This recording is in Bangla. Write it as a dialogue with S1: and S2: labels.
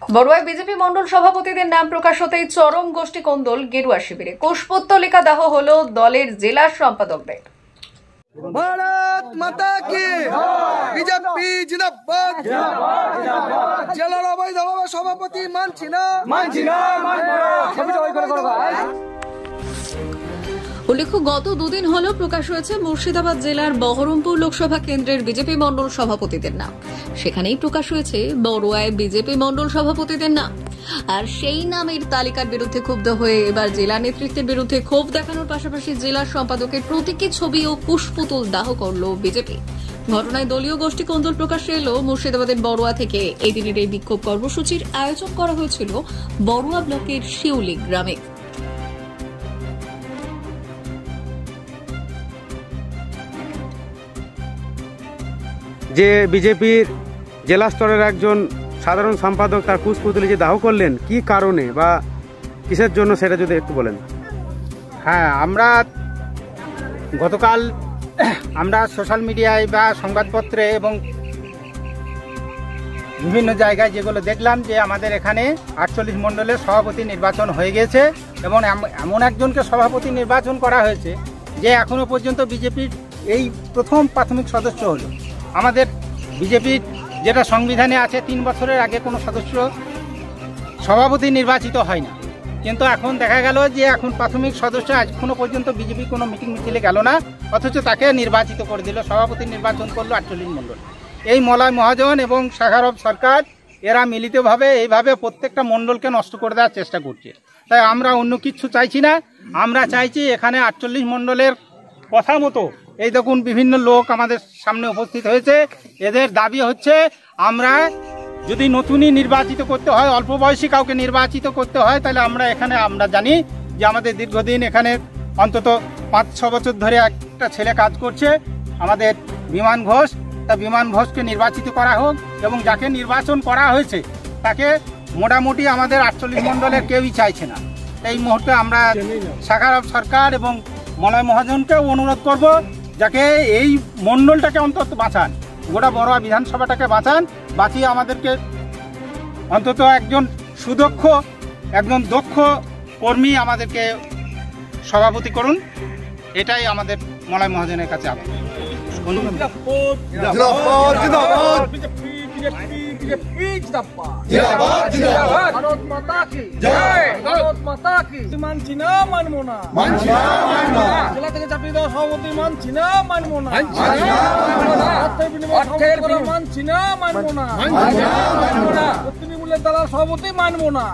S1: বড়ুয়ায় বিজেপি মণ্ডল সভাপতিদের নাম প্রকাশ হতেই চরম গোষ্ঠী কোন্দল গেরুয়া শিবিরে। কুশপুত্তলিকা দাহ হলো দলের জেলা সম্পাদকদের।
S2: भारत माता की बीजेपी जिंदाबाद জেলার অবৈধ সভাপতি মানছি না।
S1: উল্লেখ্য, গত দুদিন হল প্রকাশ হয়েছে মুর্শিদাবাদ জেলার বহরমপুর লোকসভা কেন্দ্রের বিজেপি মণ্ডল সভাপতিদের নাম। সেখানেই প্রকাশ হয়েছে বড়ুয়ায় বিজেপি মণ্ডল সভাপতিদের নাম। আর সেই নামের তালিকার বিরুদ্ধে ক্ষুব্ধ হয়ে এবার জেলা নেতৃত্বের বিরুদ্ধে ক্ষোভ দেখানোর পাশাপাশি জেলা সম্পাদকের প্রতীকী ছবি ও কুশপুতুল দাহ করল বিজেপি। ঘটনায় দলীয় গোষ্ঠী কোন্দল প্রকাশ্যে এলো মুর্শিদাবাদের বড়ুয়া থেকে। এই দিনের এই বিক্ষোভ কর্মসূচির আয়োজন করা হয়েছিল বড়ুয়া ব্লকের শিউলি গ্রামে।
S3: যে বিজেপির জেলা স্তরের একজন সাধারণ সম্পাদক তার কুশপুতুলি যে দাহ করলেন, কি কারণে বা কিসের জন্য সেটা যদি একটু বলেন।
S4: হ্যাঁ, আমরা গতকাল সোশ্যাল মিডিয়ায় বা সংবাদপত্রে এবং বিভিন্ন জায়গায় যেগুলো দেখলাম যে আমাদের এখানে 48 মণ্ডলের সভাপতি নির্বাচন হয়ে গেছে এবং এমন একজনকে সভাপতি নির্বাচন করা হয়েছে যে এখনো পর্যন্ত বিজেপির এই প্রথম প্রাথমিক সদস্য হলো। আমাদের বিজেপির যেটা সংবিধানে আছে 3 বছরের আগে কোনো সদস্য সভাপতি নির্বাচিত হয় না, কিন্তু এখন দেখা গেল যে এখন প্রাথমিক সদস্য এখনো পর্যন্ত বিজেপি কোনো মিটিং মিছিলে গেল না, অথচ তাকে নির্বাচিত করে দিল, সভাপতি নির্বাচন করলো 48 মণ্ডল। এই মলয় মহাজন এবং সাখারভ সরকার এরা মিলিতভাবে এইভাবে প্রত্যেকটা মণ্ডলকে নষ্ট করে দেওয়ার চেষ্টা করছে। তাই আমরা অন্য কিছু চাইছি না, আমরা চাইছি এখানে 48 মণ্ডলের কথা মতো এই দেখুন বিভিন্ন লোক আমাদের সামনে উপস্থিত হয়েছে। এদের দাবি হচ্ছে আমরা যদি নতুনই নির্বাচিত করতে হয়, অল্প বয়সী কাউকে নির্বাচিত করতে হয়, তাহলে আমরা জানি যে আমাদের দীর্ঘদিন এখানে অন্তত 5-6 বছর ধরে একটা ছেলে কাজ করছে আমাদের বিমান ঘোষ। তা বিমান ঘোষকে নির্বাচিত করা হোক এবং যাকে নির্বাচন করা হয়েছে তাকে মোটামুটি আমাদের 48 মণ্ডলের কেউই চাইছে না। এই মুহূর্তে আমরা সাখারভ সরকার এবং মলয় মহাজনকেও অনুরোধ করব যাকে এই মণ্ডলটাকে অন্তত বাঁচান, গোটা বড়ুয়া বিধানসভাটাকে বাঁচান, বাঁচিয়ে আমাদেরকে অন্তত একজন সুদক্ষ একজন দক্ষ কর্মী আমাদেরকে সভাপতি করুন। এটাই আমাদের মলয় মহাজনের কাছে আবেদন।
S2: ভারত মাতা কি জয়, ভারত মাতা কি। মানছি না, মানবো না, জেলা থেকে চাপিয়ে দেওয়া সভাপতি মানছি না, মানবো না, মানছি না, মানবো না, তৃণমূলের দ্বারা সভাপতি মানবো না।